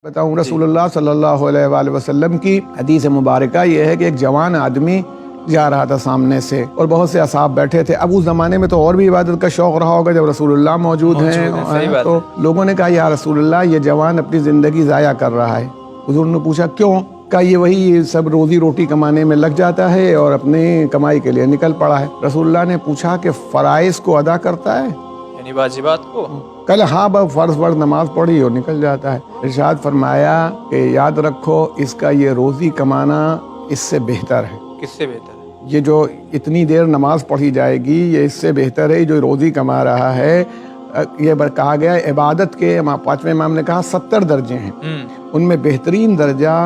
بتاؤں رسولullah सल्लल्लाहु अलैहि वसल्लम की हदीस मुबारका ये है कि एक जवान आदमी जा रहा था सामने से और बहुत से असहाब बैठे थे। अब उस जमाने में तो और भी इबादत का शौक रहा होगा जब रसूलुल्लाह मौजूद हैं, तो लोगों ने कहा या रसूलुल्लाह ये जवान अपनी जिंदगी ज़ाया कर रहा है। हुजूर ने पूछा क्यों? कहा ये वही सब रोजी रोटी कमाने में लग जाता है और अपने कमाई के लिए निकल पड़ा है। रसूलुल्लाह ने पूछा कि फराइज को अदा करता है, यानी वाजिबात को? कल हाँ फर्ज फर्ज नमाज पढ़ी और निकल जाता है। इरशाद फरमाया कि याद रखो इसका ये रोजी कमाना इससे बेहतर है। किससे बेहतर है? ये जो इतनी देर नमाज पढ़ी जाएगी ये इससे बेहतर है जो रोजी कमा रहा है। ये कहा गया इबादत के पांचवें इमाम ने कहा 70 दर्जे हैं, उनमें बेहतरीन दर्जा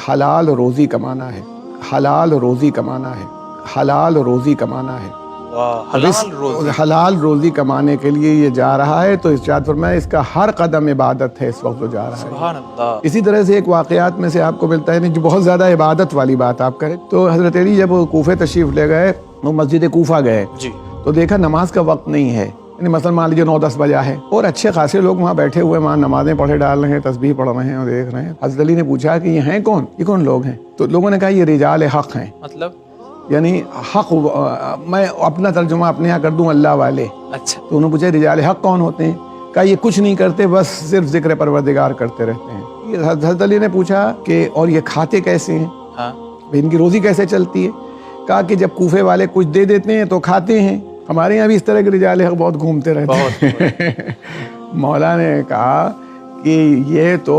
हलाल रोजी कमाना है। हलाल रोजी कमाना है, हलाल रोजी कमाना है। हलाल रोजी कमाने के लिए ये जा रहा है, तो इरशाद फरमाया इसका हर कदम इबादत है इस वक्त जो जा रहा है। सुभान अल्लाह। इसी तरह से एक वाक़यात में से आपको मिलता है जो बहुत ज़्यादा इबादत वाली बात आप करें, तो हज़रत अली जब कूफे तशरीफ़ ले गए, वो मस्जिद कूफा गए जी, तो देखा नमाज का वक्त नहीं है, यानी मसलन मान लीजिए 9-10 बजा है और अच्छे खासे लोग वहाँ बैठे हुए वहाँ नमाजें पढ़े डाल रहे हैं, तस्बीह पढ़ रहे हैं और देख रहे हैं। हज़रत अली ने पूछा कि ये हैं कौन, ये कौन लोग हैं? तो लोगों ने कहा ये रिजाल हक़ हैं। मतलब यानी हक, मैं अपना तर्जुमा अपने यहाँ कर दूं अल्लाह वाले। अच्छा। तो उन्होंने पूछा रिजाल हक कौन होते हैं? कहा ये कुछ नहीं करते, बस सिर्फ जिक्र परवरदिगार करते रहते हैं। हज़रत अली ने पूछा कि और ये खाते कैसे हैं? हाँ। इनकी रोजी कैसे चलती है? कहा कि जब कूफे वाले कुछ दे देते हैं तो खाते हैं, हमारे यहाँ भी इस तरह के रिजाल हक बहुत घूमते रहते हैं। मौला ने कहा कि ये तो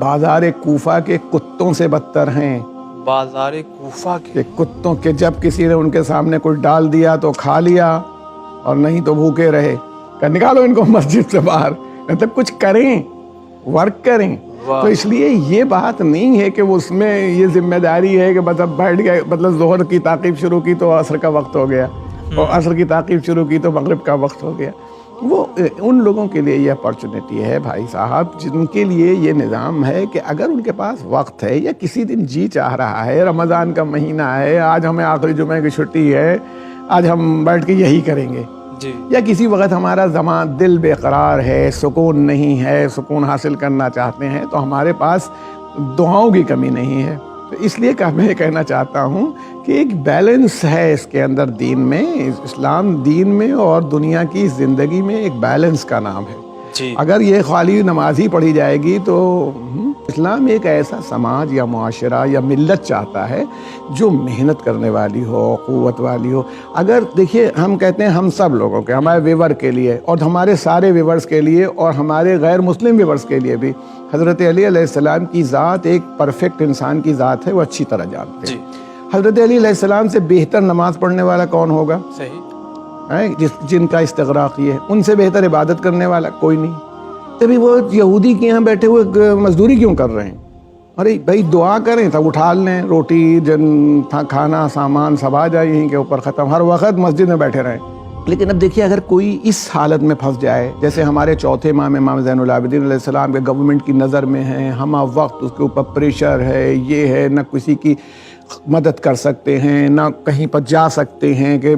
बाजार कूफा के कुत्तों से बदतर हैं। बाजार कूफा के कुत्तों के, जब किसी ने उनके सामने कुछ डाल दिया तो खा लिया और नहीं तो भूखे रहे। निकालो इनको मस्जिद से बाहर, मतलब कुछ करें, वर्क करें। तो इसलिए ये बात नहीं है कि वो उसमें ये जिम्मेदारी है कि मतलब बैठ गए, मतलब जोहर की ताकीब शुरू की तो असर का वक्त हो गया और असर की ताकीब शुरू की तो मगरिब का वक्त हो गया। वो उन लोगों के लिए ये अपॉर्चुनिटी है भाई साहब जिनके लिए ये निज़ाम है कि अगर उनके पास वक्त है या किसी दिन जी चाह रहा है, रमज़ान का महीना है, आज हमें आखिरी जुमे की छुट्टी है, आज हम बैठ के यही करेंगे जी, या किसी वक्त हमारा ज़मान दिल बेकरार है, सुकून नहीं है, सुकून हासिल करना चाहते हैं, तो हमारे पास दुआओं की कमी नहीं है। तो इसलिए मैं कहना चाहता हूँ कि एक बैलेंस है इसके अंदर, दीन में, इस्लाम दीन में और दुनिया की ज़िंदगी में एक बैलेंस का नाम है जी। अगर ये खाली नमाज ही पढ़ी जाएगी तो इस्लाम एक ऐसा समाज या मुआशरा या मिल्लत चाहता है जो मेहनत करने वाली हो, क़ुव्वत वाली हो। अगर देखिए हम कहते हैं हम सब लोगों के, हमारे व्यूवर के लिए और हमारे सारे व्यूवर्स के लिए और हमारे गैर मुस्लिम व्यूवर्स के लिए भी हज़रत अली अलैहिस्सलाम की ज़ात एक परफेक्ट इंसान की ज़ात है, वो अच्छी तरह जानते हैं। हज़रत अली अलैहिस्सलाम से बेहतर नमाज पढ़ने वाला कौन होगा? सही है, जिनका इस्तिग़राक़ ये है, उनसे बेहतर इबादत करने वाला कोई नहीं। तभी वो यहूदी के यहाँ बैठे हुए मजदूरी क्यों कर रहे हैं? अरे भाई दुआ करें तब उठा लें, रोटी खाना सामान सब आ जाए यहीं के ऊपर, ख़त्म, हर वक्त मस्जिद में बैठे रहें। लेकिन अब देखिए अगर कोई इस हालत में फंस जाए, जैसे हमारे चौथे इमाम ज़ैनुल आबिदीन अलैहिस्सलाम के गवर्नमेंट की नज़र में हैं, हम वक्त उसके ऊपर प्रेशर है, ये है, न किसी की मदद कर सकते हैं, ना कहीं पर जा सकते हैं कि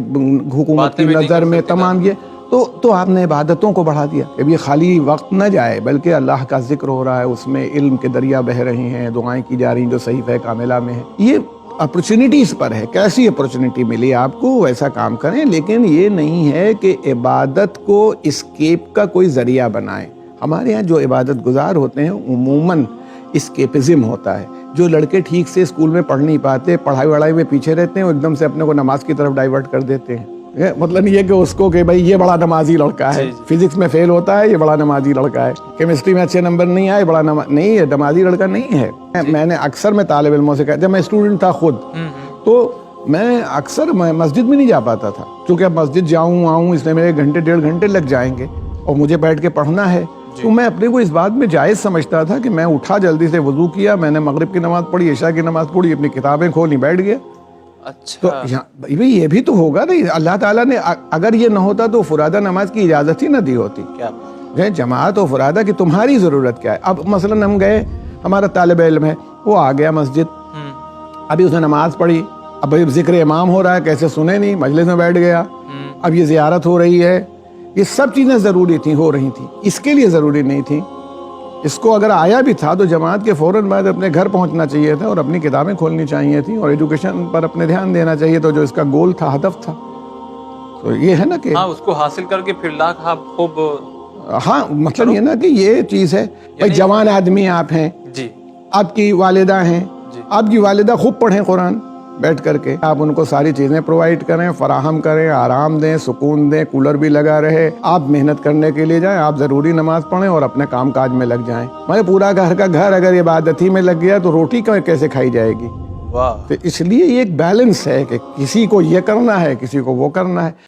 हुकूमत की नज़र में तमाम ये, तो आपने इबादतों को बढ़ा दिया कि ये खाली वक्त न जाए बल्कि अल्लाह का जिक्र हो रहा है, उसमें इल्म के दरिया बह रही हैं, दुआएं की जा रही हैं जो सहीफ़े कामिला में है। ये अपॉर्चुनिटीज़ पर है, कैसी अपॉर्चुनिटी मिली आपको वैसा काम करें, लेकिन ये नहीं है कि इबादत को एस्केप का कोई ज़रिया बनाएं। हमारे यहाँ जो इबादत गुजार होते हैं उमूमन एस्केपिज़म होता है। जो लड़के ठीक से स्कूल में पढ़ नहीं पाते, पढ़ाई वढ़ाई में पीछे रहते हैं, वो एकदम से अपने को नमाज की तरफ डाइवर्ट कर देते हैं। मतलब ये कि उसको कि भाई ये बड़ा नमाजी लड़का है, फिजिक्स में फेल होता है ये बड़ा नमाजी लड़का है, केमिस्ट्री में अच्छे नंबर नहीं आए बड़ा नहीं है, नमाजी लड़का नहीं है। मैंने अक्सर मैं तालिब इल्मों से कहा, जब मैं स्टूडेंट था खुद, तो मैं अक्सर मस्जिद में नहीं जा पाता था, क्योंकि अब मस्जिद जाऊँ आऊँ इसमें मेरे 1-1.5 घंटे लग जाएंगे और मुझे बैठ के पढ़ना है। तो मैं अपने को इस बात में जायज़ समझता था कि मैं उठा, जल्दी से वज़ू किया, मैंने मगरिब की नमाज़ पढ़ी, इशा की नमाज़ पढ़ी, अपनी किताबें खोली, बैठ गया। अच्छा। तो ये भी तो होगा नहीं, अल्लाह ताला ने अगर ये ना होता तो फुरादा नमाज की इजाज़त ही ना दी होती। क्या जमात और फुरादा की तुम्हारी ज़रूरत क्या है? अब मसलन हम गए, हमारा तालिब इल्म है, वो आ गया मस्जिद, अभी उसने नमाज पढ़ी, अब जिक्र इमाम हो रहा है, कैसे सुने नहीं, मजलिस में बैठ गया, अब ये ज़ियारत हो रही है, ये सब चीज़ें ज़रूरी थी, हो रही थी, इसके लिए ज़रूरी नहीं थी اس کو اگر آیا بھی تھا تو جماعت کے فوراً بعد اپنے گھر پہنچنا چاہیے تھا اور اپنی کتابیں کھولنی چاہیے تھیں اور ایجوکیشن پر اپنے دھیان دینا چاہیے تو جو اس کا گول تھا، ہدف تھا. تو یہ ہے نا کہ ہاں، اس کو حاصل کر کے پھر لاکھ آپ خوب. ہاں مطلب یہ نا کہ یہ چیز ہے بھائی، جوان آدمی آپ ہیں، جی آپ کی والدہ ہیں، آپ کی والدہ خوب پڑھیں قرآن بیٹھ کر کے، آپ ان کو ساری چیزیں پرووائڈ کریں، فراہم کریں، آرام دیں، سکون دیں، کولر بھی لگا رہے، آپ محنت کرنے کے لیے جائیں، آپ ضروری نماز پڑھیں اور اپنے کام کاج میں لگ جائیں. میں پورا گھر کا گھر اگر عبادت ہی میں لگ گیا تو روٹی کیسے کھائی جائے گی؟ واہ. تو اس لیے یہ ایک بیلنس ہے کہ کسی کو یہ کرنا ہے، کسی کو وہ کرنا ہے.